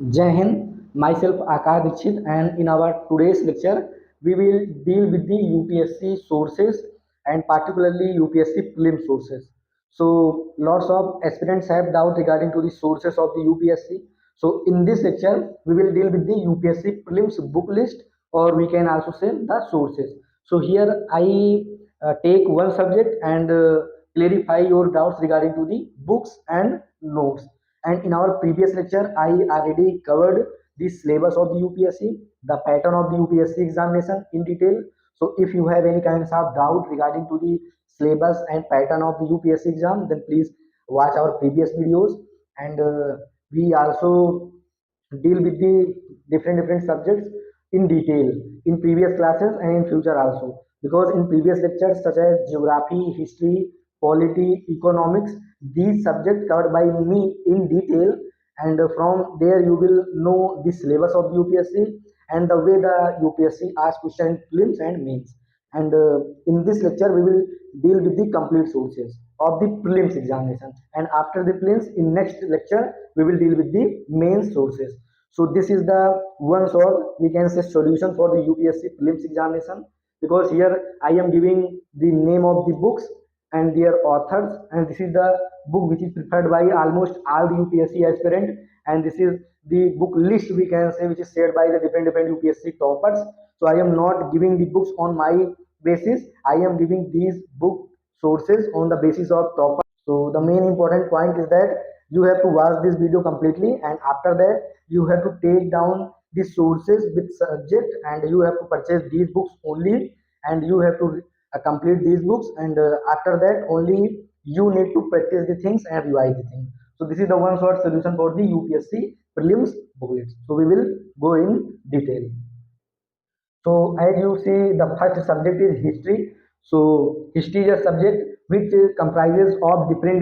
Jai Hind, myself Akash Dikshit, and in our today's lecture, we will deal with the UPSC sources and particularly UPSC prelim sources. So, lots of aspirants have doubt regarding to the sources of the UPSC. So, in this lecture, we will deal with the UPSC prelims book list, or we can also say the sources. So, here I take one subject and clarify your doubts regarding to the books and notes. And in our previous lecture, I already covered the syllabus of the UPSC, the pattern of the UPSC examination in detail. So if you have any kinds of doubt regarding to the syllabus and pattern of the UPSC exam, then please watch our previous videos. And we also deal with the different subjects in detail in previous classes and in future also, because in previous lectures such as geography, history, polity, economics, these subjects covered by me in detail, and from there you will know the syllabus of UPSC and the way the UPSC asks question in prelims and mains. And in this lecture we will deal with the complete sources of the prelims examination, and after the prelims in next lecture we will deal with the main sources. So this is the one sort, we can say, solution for the UPSC prelims examination, because here I am giving the name of the books and their authors, and this is the book which is preferred by almost all the UPSC aspirant, and this is the book list, we can say, which is shared by the different UPSC toppers. So I am not giving the books on my basis, I am giving these book sources on the basis of toppers. So the main important point is that you have to watch this video completely, and after that you have to take down the sources with subject, and you have to purchase these books only, and you have to complete these books, and after that only you need to practice the things and revise the things. So this is the one short solution for the UPSC prelims booklets. So we will go in detail. So as you see, the first subject is history. So history is a subject which comprises of different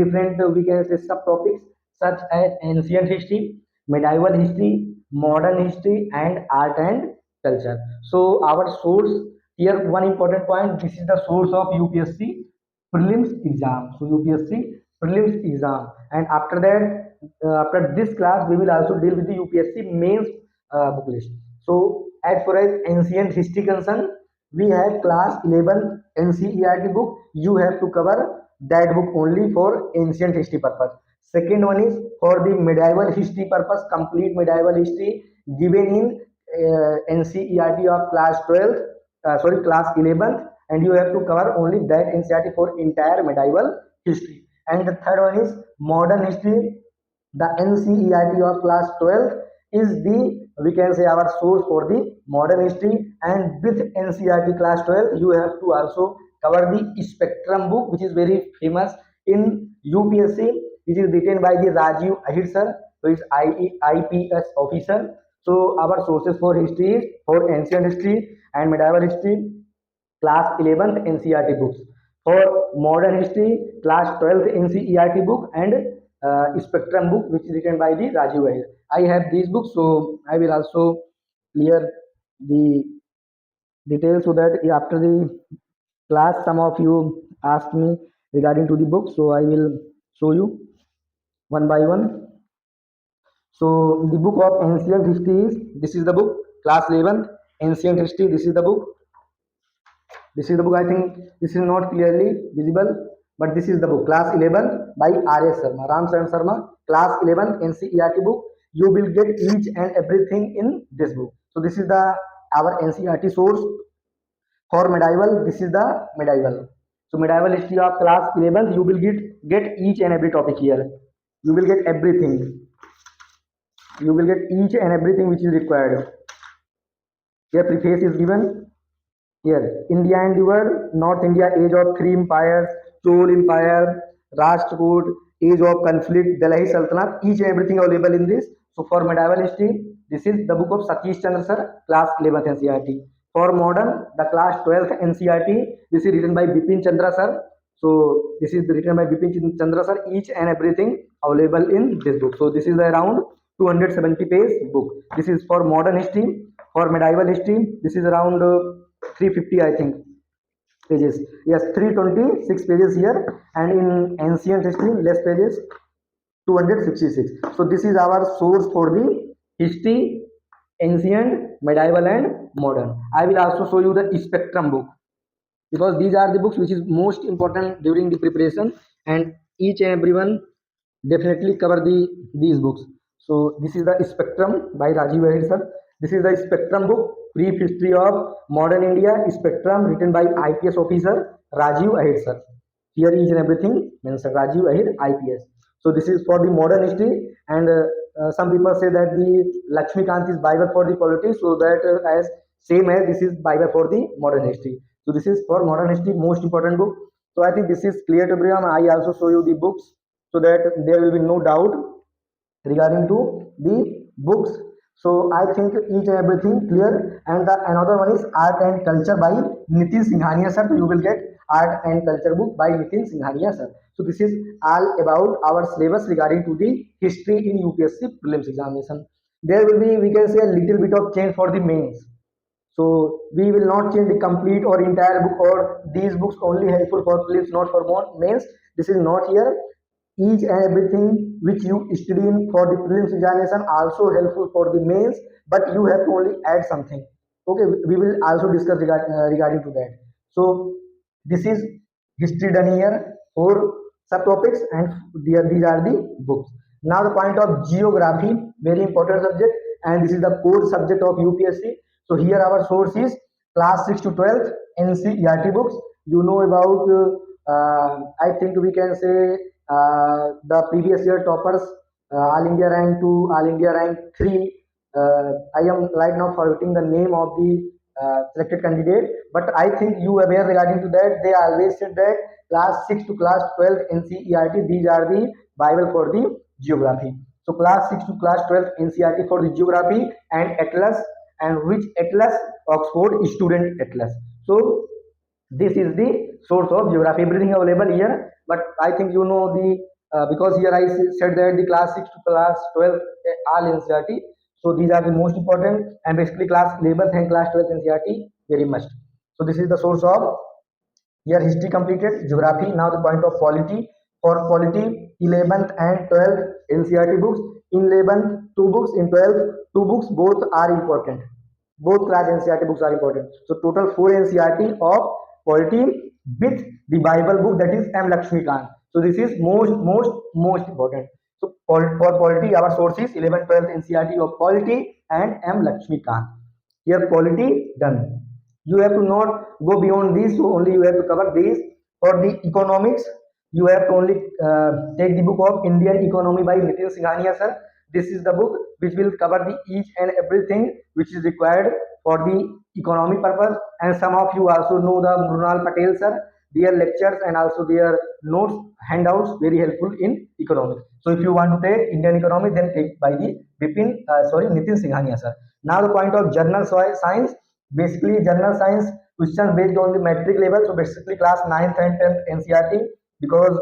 we can say subtopics such as ancient history, medieval history, modern history, and art and culture. So our source here, one important point, this is the source of UPSC prelims exam. So UPSC prelims exam, and after that, after this class, we will also deal with the UPSC mains book list. So as far as ancient history concerned, we have class 11 NCERT book. You have to cover that book only for ancient history purpose. Second one is for the medieval history purpose, complete medieval history given in NCERT of class 12, class 11th, and you have to cover only that NCERT for entire medieval history. And the third one is modern history. The NCERT of class 12 is the, we can say, our source for the modern history, and with NCERT class 12 you have to also cover the Spectrum book, which is very famous in UPSC, which is written by the Rajiv Ahir sir, who is IPS officer. So our sources for history is for ancient history and medieval history, class 11th NCERT books. For modern history, class 12th NCERT book, and Spectrum book, which is written by the Rajiv Ahir. I have these books, so I will also clear the details, so that after the class some of you asked me regarding to the book, so I will show you one by one. So the book of ancient history is, this is the book, class 11th ancient history, this is the book. This is the book. I think this is not clearly visible, but this is the book, class 11 by R.S. Sharma, Ram Saran Sharma, class 11 NCERT book. You will get each and everything in this book. So this is the our NCERT source. For medieval, this is the medieval. So medieval history of class 11th, you will get each and every topic here. You will get everything. You will get each and everything which is required. Here preface is given. Here, India and the world, North India, age of three empires, Chol Empire, Rashtrakoot, age of conflict, Delhi Sultanate, each and everything available in this. So for medieval history, this is the book of Satish Chandra sir, class 11th NCERT. For modern, the class 12th NCERT, this is written by Bipin Chandra sir. So this is written by Bipin Chandra sir, each and everything available in this book. So this is the around 270 page book. This is for modern history. For medieval history, this is around 350, I think, pages. Yes, 326 pages here, and in ancient history less pages, 266. So this is our source for the history, ancient, medieval, and modern. I will also show you the spectrum book because these are the books which is most important during the preparation, and each and everyone definitely cover these books. So this is the Spectrum by Rajiv Ahir sir. This is the Spectrum book, Brief History of Modern India, Spectrum, written by IPS officer Rajiv Ahir sir. Here each and everything mentioned, Rajiv Ahir IPS. So this is for the modern history, and some people say that the Lakshmikant is Bible for the politics, so that as same as this is Bible for the modern history. So this is for modern history most important book. So I think this is clear to everyone. I also show you the books so that there will be no doubt regarding to the books. So I think each and everything clear. And the another one is Art and Culture by Nitin Singhania sir. So you will get Art and Culture book by Nitin Singhania sir. So this is all about our syllabus regarding to the history in UPSC prelims examination. There will be, we can say, a little bit of change for the mains. So we will not change the complete or entire book, or these books only helpful for prelims, not for more mains. This is not here. Each and everything which you study in for the prelims examination also helpful for the mains, but you have to only add something. Okay, we will also discuss regarding to that. So this is history done here, four subtopics, and these are the books. Now the point of geography, very important subject, and this is the core subject of UPSC. So here our source is class 6 to 12 NCERT books. You know about, I think we can say, the previous year toppers, All India rank 2, All India rank 3. I am right now forgetting the name of the selected candidate, but I think you aware regarding to that. They always said that class 6 to class 12 NCERT, these are the Bible for the geography. So class 6 to class 12 NCERT for the geography, and Atlas, and which Atlas? Oxford Student Atlas. So this is the source of geography. Everything available here, but I think you know the, because here I said that the class 6 to class 12 all NCERT. So these are the most important, and basically class 11th and class 12th NCERT very much. So this is the source of here history completed, geography. Now the point of quality. For quality, 11th and 12th NCERT books. In 11th, two books. In 12th, two books. Both are important. Both class NCERT books are important. So total 4 NCERT of quality with the Bible book, that is M. Lakshmikant. So this is most important. So for quality, our sources 11th, 12th NCERT of quality and M. Lakshmikant. Here quality done. You have to not go beyond this, so only you have to cover this. For the economics, you have to only take the book of Indian Economy by Nitin Singhania sir. This is the book which will cover the each and everything which is required for the economy purpose. And some of you also know the Mrunal Patel sir, their lectures and also their notes, handouts, very helpful in economics. So if you want to take Indian economy, then take by the Nitin Singhania sir. Now the point of general science, basically general science questions based on the metric level. So basically class 9th and 10th NCERT, because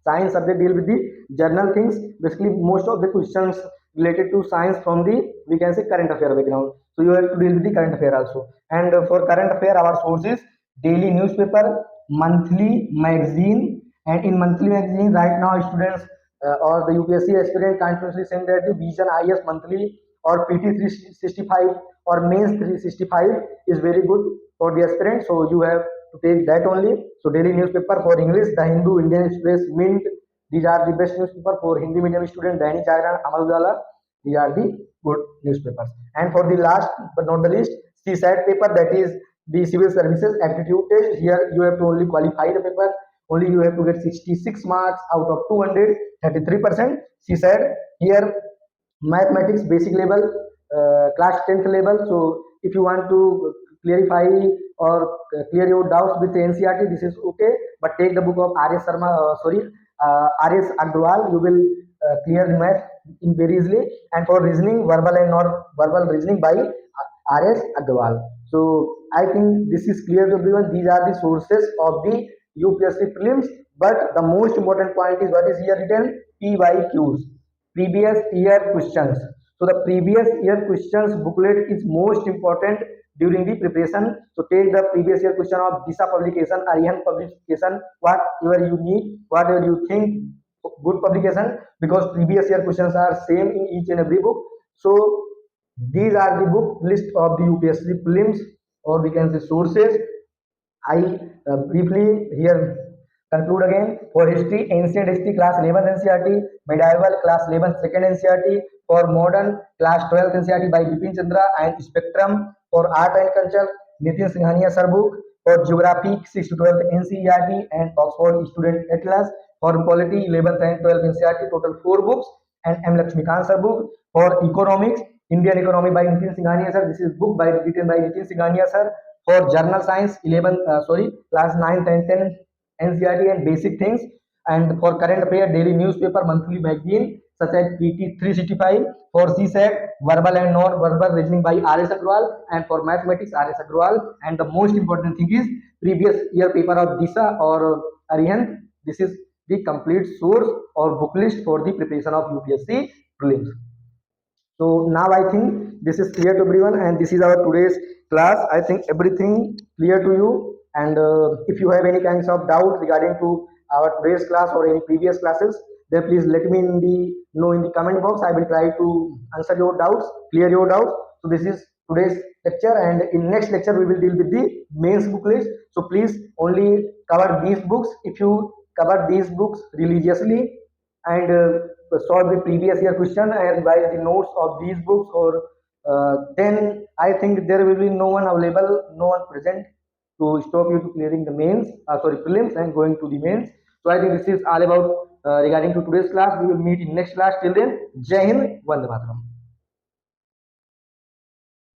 science subject deal with the general things. Basically most of the questions related to science from the, we can say, current affair background. So you have to deal with the current affair also. And for current affair, our sources: daily newspaper, monthly magazine. And in monthly magazine right now students or the UPSC aspirant continuously saying that the Vision IS monthly or PT 365 or Mains 365 is very good for the aspirant. So you have to take that only. So daily newspaper for English, The Hindu, Indian Express, Mint. These are the best newspaper for Hindi medium student. Dainik Jagran, Amar Ujala. These are the good newspapers. And for the last but not the least, CSAT paper, that is the civil services aptitude test. Here you have to only qualify the paper. Only you have to get 66 marks out of 200, 33%. CSAT here, mathematics basic level, class 10th level. So if you want to clarify or clear your doubts with the NCERT, this is okay, but take the book of RS Sharma, RS Agrawal. You will clear the math in very easily. And for reasoning, verbal and not verbal reasoning by RS Agrawal. So I think this is clear to everyone. These are the sources of the UPSC prelims. But the most important point is what is here written: PYQs, previous year questions. So the previous year questions booklet is most important during the preparation. So take the previous year question of DISA publication, Aryan publication, whatever you need, whatever you think good publication, because previous year questions are same in each and every book. So these are the book list of the UPSC prelims, or we can say sources. I briefly here conclude again. For history, ancient history class 11th NCERT, medieval class 11th second NCERT, for modern class 12th NCERT by Bipin Chandra, and spectrum for art and culture Nitin Singhania sir book, for geography 6th to 12th NCERT and Oxford student atlas, for polity 11th and 12th NCERT, total 4 books, and M Lakshmikant sir book. For economics, Indian economy by Nitin Singhania sir, this is book by written by Nitin Singhania sir. For journal science 11 class 9th and 10th NCERT and basic things. And for current affair daily newspaper monthly magazine such as PT 365. For CSAT verbal and non-verbal reasoning by RS Agrawal, and for mathematics RS Agrawal. And the most important thing is previous year paper of DISA or Arihant. This is the complete source or book list for the preparation of UPSC prelims. So now I think this is clear to everyone, and this is our today's class. I think everything clear to you. And if you have any kinds of doubt regarding to our today's class or any previous classes, then please let me know in the comment box. I will try to answer your doubts, clear your doubts. So this is today's lecture, and in next lecture we will deal with the mains book list. So please only cover these books. If you cover these books religiously and solve the previous year question and revise the notes of these books, or then I think there will be no one available, no one present to stop you to clearing the mains, prelims and going to the mains. So I think this is all about regarding to today's class. We will meet in next class. Till then, Jai Hind, Vande Mataram.